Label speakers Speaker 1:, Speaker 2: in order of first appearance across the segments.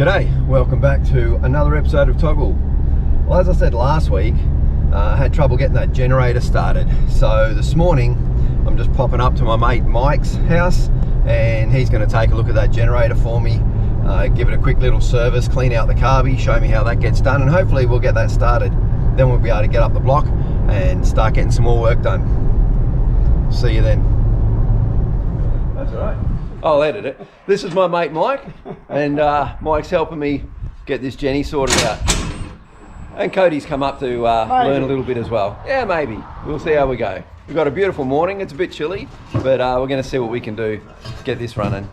Speaker 1: G'day, welcome back to another episode of Togl. Well, as I said last week, I had trouble getting that generator started. So this morning, I'm just popping up to my mate Mike's house and he's going to take a look at that generator for me, give it a quick little service, clean out the carby, show me how that gets done, and hopefully we'll get that started. Then we'll be able to get up the block and start getting some more work done. See you then. That's all right. I'll edit it. This is my mate Mike, and Mike's helping me get this Jenny sorted out. And Cody's come up to learn a little bit as well. Yeah, maybe. We'll see how we go. We've got a beautiful morning. It's a bit chilly, but we're going to see what we can do to get this running.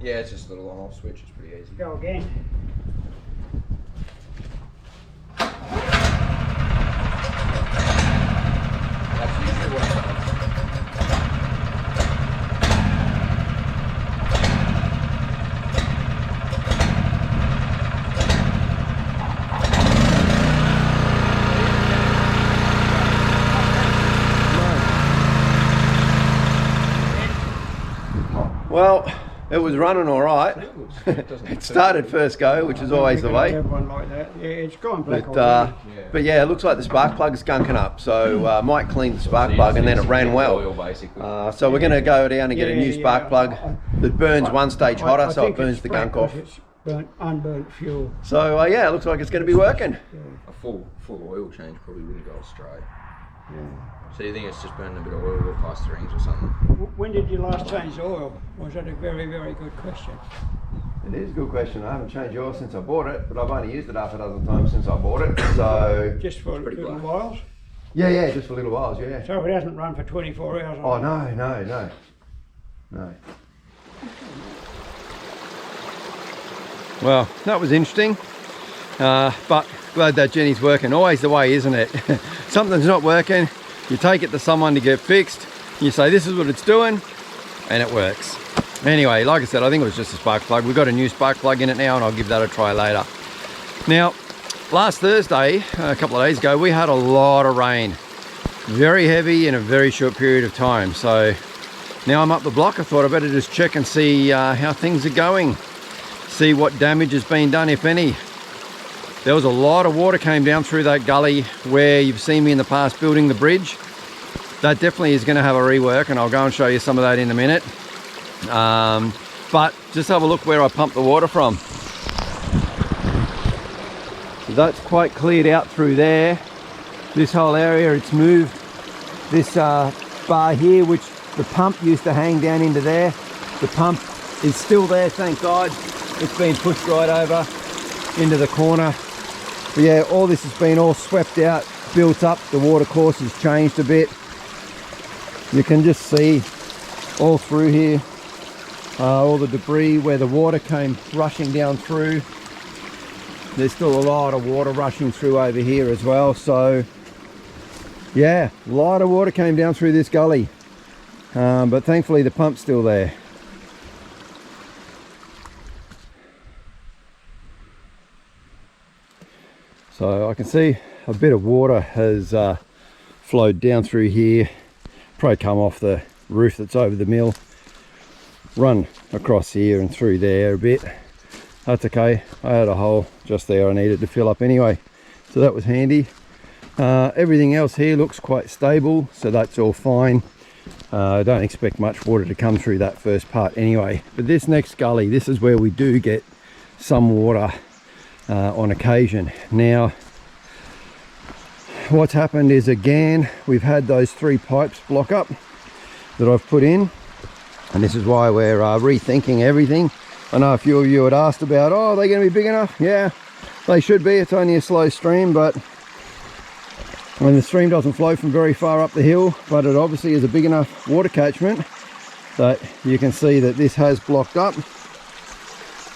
Speaker 2: Yeah, it's just a little on-off switch, it's pretty easy.
Speaker 3: Go again.
Speaker 2: That's usually what it does.
Speaker 1: Well, it was running all right. It started first go, which is always the way.
Speaker 3: One like that. Yeah, it's gone black
Speaker 1: But yeah, it looks like the spark plug is gunking up. So Mike cleaned the spark plug and then it ran well. So we're going to go down and get a new spark plug that burns one stage hotter, so it burns the gunk off.
Speaker 3: It's unburnt fuel.
Speaker 1: So yeah, it looks like it's going to be working.
Speaker 2: A full oil change probably wouldn't go straight.
Speaker 3: Yeah.
Speaker 2: So you think it's just burning a bit of oil or past the rings or something?
Speaker 3: When did you last change the oil? Was that a very, very good question?
Speaker 1: It is a good question. I haven't changed the oil since I bought it, but I've only used it half a dozen times since I bought it. So
Speaker 3: just for little whiles?
Speaker 1: Yeah, just for little whiles, yeah.
Speaker 3: So it hasn't run for 24 hours?
Speaker 1: Oh, no. Well, that was interesting, but glad that Jenny's working. Always the way, isn't it? Something's not working, you take it to someone to get fixed, you say this is what it's doing, and it works. Anyway, like I said, I think it was just a spark plug. We've got a new spark plug in it now, and I'll give that a try later. Now, last Thursday, a couple of days ago, we had a lot of rain. Very heavy in a very short period of time. So now I'm up the block, I thought I better just check and see how things are going. See what damage has been done, if any. There was a lot of water came down through that gully where you've seen me in the past building the bridge. That definitely is going to have a rework, and I'll go and show you some of that in a minute. But just have a look where I pumped the water from. So that's quite cleared out through there. This whole area, it's moved this bar here, which the pump used to hang down into there. The pump is still there, thank God. It's been pushed right over into the corner. But yeah, all this has been all swept out, built up. The water course has changed a bit. You can just see all through here, all the debris where the water came rushing down through. There's still a lot of water rushing through over here as well. So yeah, a lot of water came down through this gully. But thankfully the pump's still there. So I can see a bit of water has flowed down through here, probably come off the roof that's over the mill, run across here and through there a bit. That's okay, I had a hole just there I needed to fill up anyway, so that was handy. Everything else here looks quite stable, so that's all fine. I don't expect much water to come through that first part anyway, but this next gully, this is where we do get some water on occasion. Now what's happened is, again, we've had those 3 pipes block up that I've put in, and this is why we're rethinking everything. I know a few of you had asked about, oh, are they going to be big enough? Yeah, they should be. It's only a slow stream, but when the stream doesn't flow from very far up the hill, but it obviously is a big enough water catchment that you can see that this has blocked up,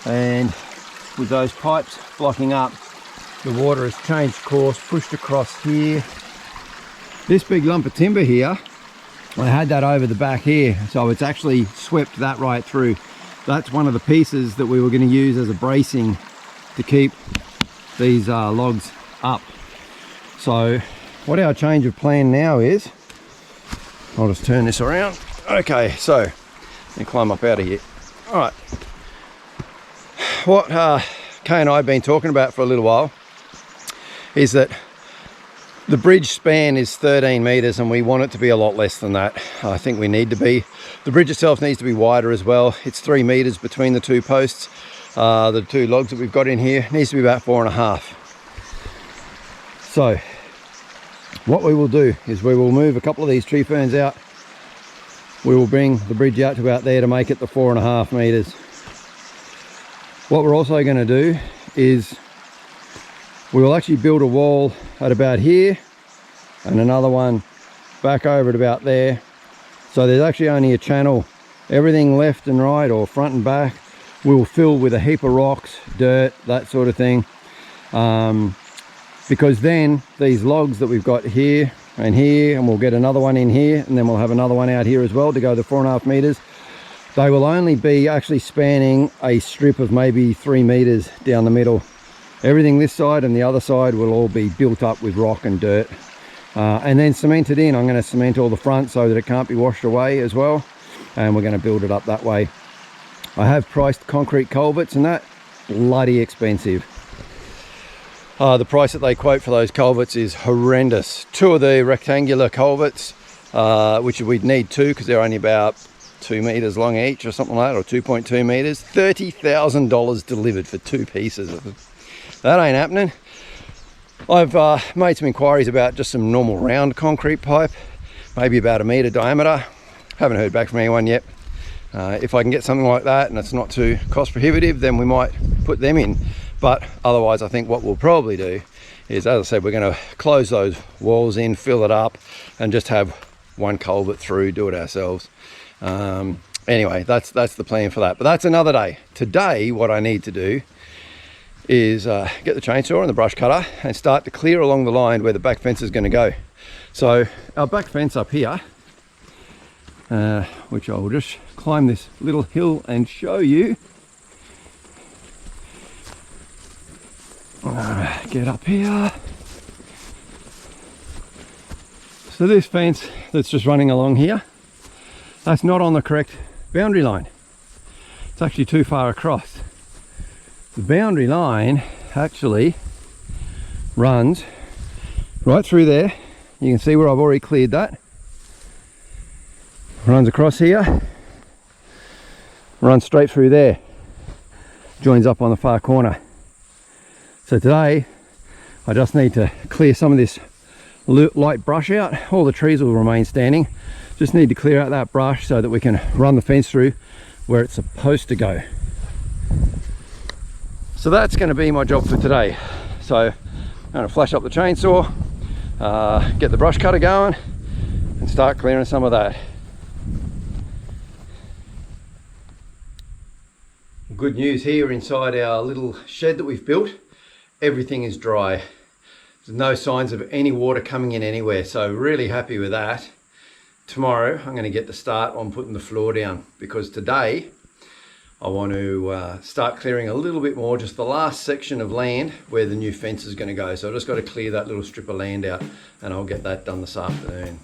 Speaker 1: and with those pipes blocking up, the water has changed course, pushed across here. This big lump of timber here, I had that over the back here, so it's actually swept that right through. that's one of the pieces that we were going to use as a bracing to keep these logs up. So what our change of plan now is, I'll just turn this around. Okay, so let me climb up out of here. All right, what Kay and I have been talking about for a little while is that the bridge span is 13 meters and we want it to be a lot less than that. I think we need to be. The bridge itself needs to be wider as well. It's 3 meters between the two posts. The two logs that we've got in here needs to be about 4.5. So what we will do is we will move a couple of these tree ferns out. We will bring the bridge out to about there to make it the 4.5 meters. What we're also going to do is we will actually build a wall at about here and another one back over at about there. So there's actually only a channel. Everything left and right or front and back we will fill with a heap of rocks, dirt, that sort of thing. Because then these logs that we've got here and here, and we'll get another one in here, and then we'll have another one out here as well to go the 4.5 meters. They will only be actually spanning a strip of maybe 3 meters down the middle. Everything this side and the other side will all be built up with rock and dirt, and then cemented in. I'm going to cement all the front so that it can't be washed away as well, and we're going to build it up that way. I have priced concrete culverts and that, bloody expensive. The price that they quote for those culverts is horrendous. 2 of the rectangular culverts, which we'd need 2 because they're only about 2 meters long each or something like that, or 2.2 meters, $30,000 delivered for 2 pieces. That ain't happening. I've made some inquiries about just some normal round concrete pipe, maybe about 1 meter diameter. Haven't heard back from anyone yet. If I can get something like that and it's not too cost prohibitive, then we might put them in. But otherwise, I think what we'll probably do is, as I said, we're going to close those walls in, fill it up, and just have one culvert through, do it ourselves. Anyway, that's the plan for that. But that's another day. Today, what I need to do is get the chainsaw and the brush cutter and start to clear along the line where the back fence is going to go. So our back fence up here, which I will just climb this little hill and show you. Get up here. So this fence that's just running along here, that's not on the correct boundary line. It's actually too far across. The boundary line actually runs right through there. You can see where I've already cleared that. Runs across here, runs straight through there, joins up on the far corner. So today I just need to clear some of this light brush out. All the trees will remain standing. Just need to clear out that brush so that we can run the fence through where it's supposed to go. So that's going to be my job for today. So I'm going to flash up the chainsaw, get the brush cutter going and start clearing some of that. Good news here inside our little shed that we've built. Everything is dry. There's no signs of any water coming in anywhere, so really happy with that. Tomorrow I'm going to get the start on putting the floor down, because today I want to start clearing a little bit more, just the last section of land where the new fence is going to go. So I've just got to clear that little strip of land out and I'll get that done this afternoon.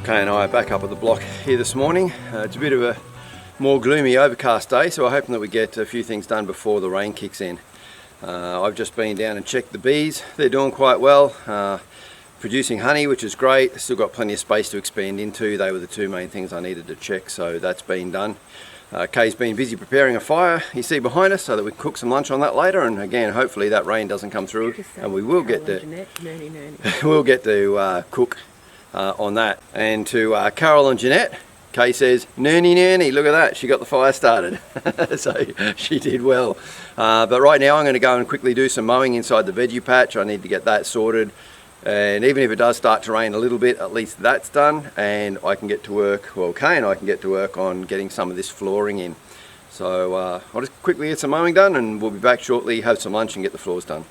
Speaker 1: Kay and I are back up at the block here this morning. It's a bit of a more gloomy, overcast day, so I'm hoping that we get a few things done before the rain kicks in. I've just been down and checked the bees. They're doing quite well, producing honey, which is great. Still got plenty of space to expand into. They were the two main things I needed to check, so that's been done. Kay's been busy preparing a fire, you see behind us, so that we can cook some lunch on that later, and again, hopefully that rain doesn't come through and we will get to we'll get to cook on that. And to Carol and Jeanette, Kay says, "Nurny, look at that, she got the fire started." So she did well. But right now I'm going to go and quickly do some mowing inside the veggie patch. I need to get that sorted. And even if it does start to rain a little bit, at least that's done, and I can get to work, well, Kay and I can get to work on getting some of this flooring in. So I'll just quickly get some mowing done and we'll be back shortly, have some lunch and get the floors done.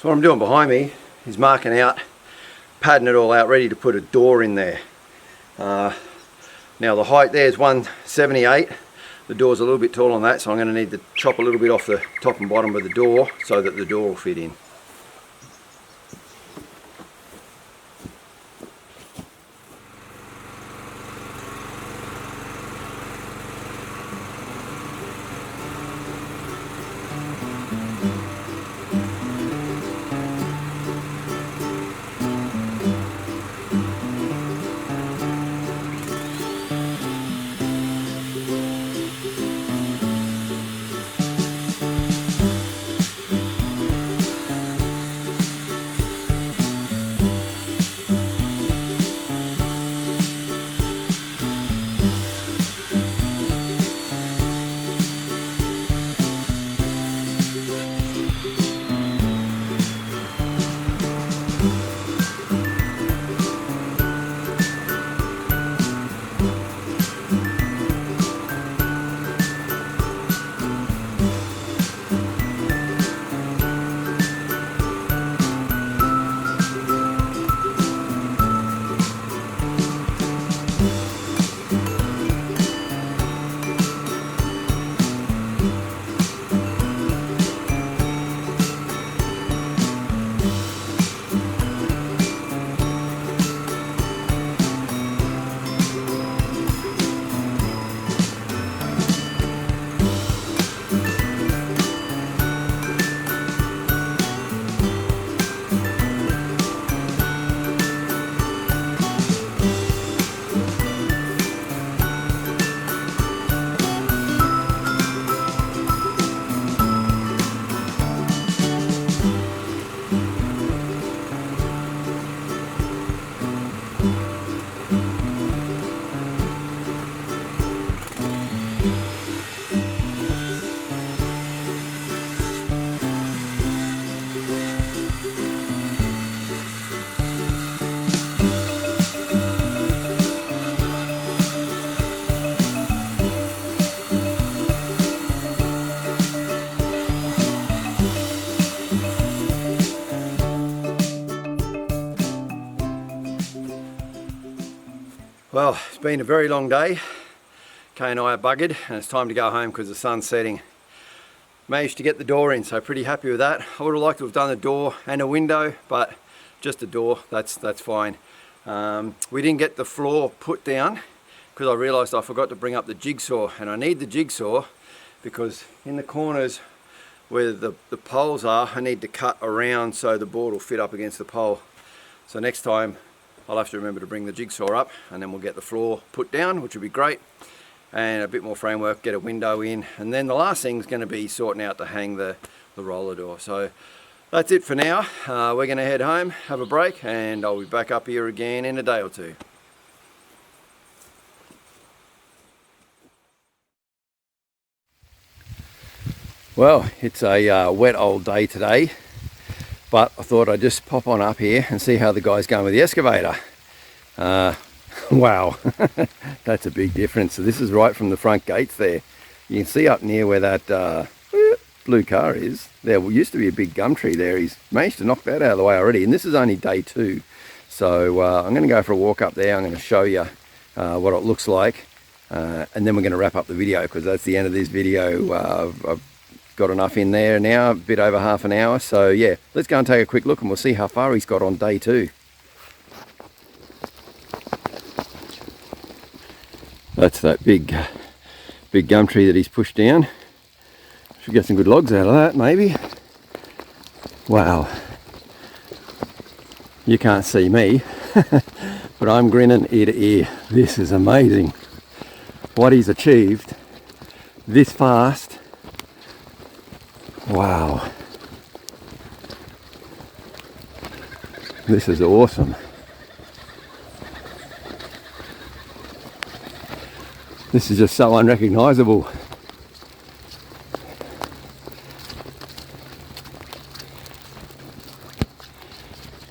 Speaker 1: So what I'm doing behind me is marking out, padding it all out, ready to put a door in there. Now the height there is 178. The door's a little bit tall on that, so I'm going to need to chop a little bit off the top and bottom of the door so that the door will fit in. Well, it's been a very long day. Kay and I are buggered and it's time to go home because the sun's setting. Managed to get the door in, so pretty happy with that. I would have liked to have done a door and a window, but just a door, that's fine. We didn't get the floor put down because I realised I forgot to bring up the jigsaw, and I need the jigsaw because in the corners where the poles are, I need to cut around so the board will fit up against the pole. So next time I'll have to remember to bring the jigsaw up, and then we'll get the floor put down, which will be great, and a bit more framework, get a window in, and then the last thing is going to be sorting out to hang the roller door. So that's it for now. We're going to head home, have a break, and I'll be back up here again in a day or two. Well, it's a wet old day today, but I thought I'd just pop on up here and see how the guy's going with the excavator. Wow, that's a big difference. So this is right from the front gates there. You can see up near where that blue car is. There used to be a big gum tree there. He's managed to knock that out of the way already, and this is only day 2. So I'm going to go for a walk up there. I'm going to show you what it looks like, and then we're going to wrap up the video because that's the end of this video. I've got enough in there now, a bit over half an hour. So yeah, let's go and take a quick look and we'll see how far he's got on day 2. That's that big gum tree that he's pushed down. Should get some good logs out of that maybe. Wow, you can't see me but I'm grinning ear to ear. This is amazing what he's achieved this fast. Wow, this is awesome. This is just so unrecognisable.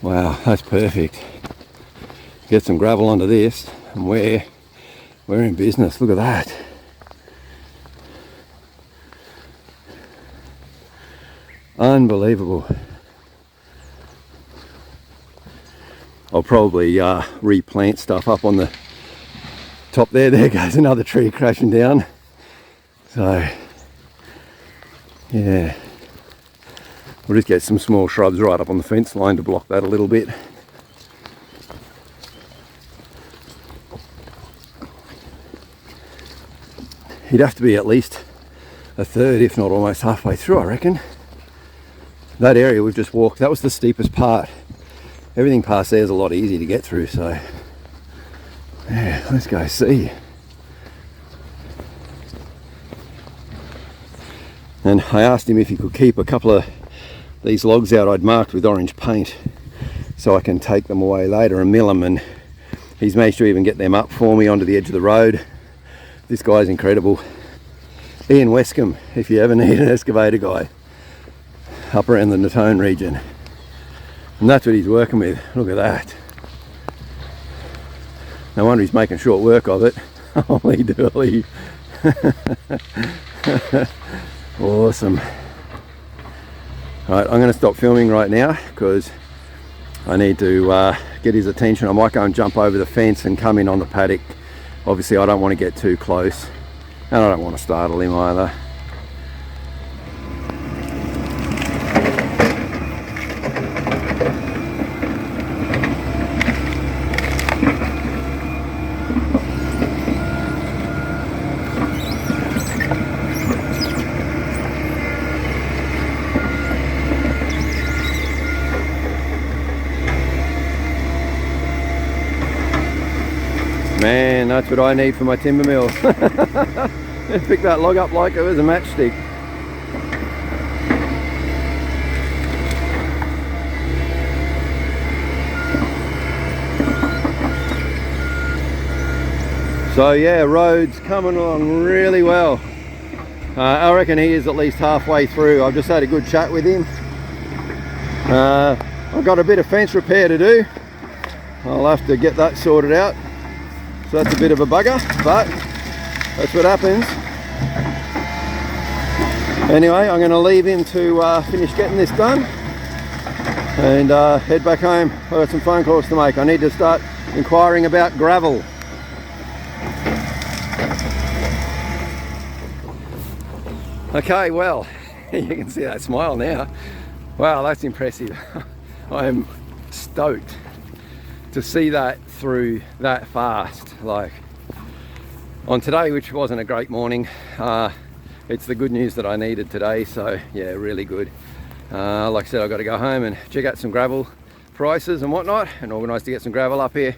Speaker 1: Wow, that's perfect. Get some gravel onto this and we're in business. Look at that. Unbelievable. I'll probably replant stuff up on the top there. There goes another tree crashing down. So yeah, we'll just get some small shrubs right up on the fence line to block that a little bit. You'd have to be at least a third, if not almost halfway through, I reckon. That area we've just walked, that was the steepest part. Everything past there is a lot easier to get through, so yeah, let's go see. And I asked him if he could keep a couple of these logs out I'd marked with orange paint so I can take them away later and mill them, and he's managed to even get them up for me onto the edge of the road. This guy's incredible. Ian Westcombe, if you ever need an excavator guy up around the Natone region. And that's what he's working with. Look at that. No wonder he's making short work of it. Holy dooly. Awesome. Alright, I'm going to stop filming right now because I need to get his attention. I might go and jump over the fence and come in on the paddock. Obviously I don't want to get too close and I don't want to startle him either. Man, that's what I need for my timber mill. Pick that log up like it was a matchstick. So yeah, road's coming along really well. I reckon he is at least halfway through. I've just had a good chat with him. I've got a bit of fence repair to do. I'll have to get that sorted out. So that's a bit of a bugger, but that's what happens. Anyway, I'm going to leave him to finish getting this done and head back home. I've got some phone calls to make. I need to start inquiring about gravel. Okay, well, you can see that smile now. Wow, that's impressive. I am stoked to see that through that fast. Like on today, which wasn't a great morning, it's the good news that I needed today. So yeah, really good. Like I said, I've got to go home and check out some gravel prices and whatnot and organise to get some gravel up here.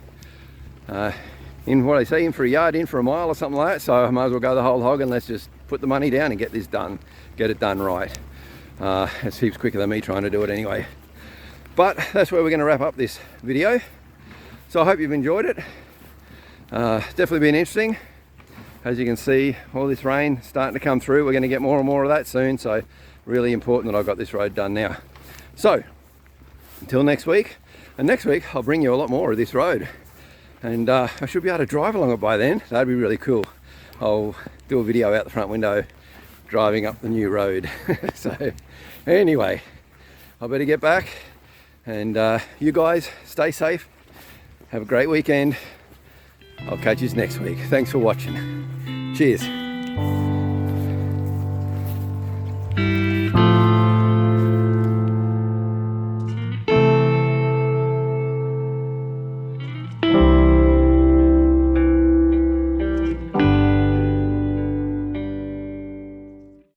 Speaker 1: In what I say, in for a yard, in for a mile or something like that. So I might as well go the whole hog and let's just put the money down and get this done, get it done right. It's heaps quicker than me trying to do it anyway. But that's where we're going to wrap up this video. So I hope you've enjoyed it. Definitely been interesting. As you can see, all this rain starting to come through. We're going to get more and more of that soon. So really important that I've got this road done now. So until next week, and next week I'll bring you a lot more of this road. And I should be able to drive along it by then. That'd be really cool. I'll do a video out the front window driving up the new road. So anyway, I better get back, and you guys stay safe. Have a great weekend. I'll catch you next week. Thanks for watching. Cheers.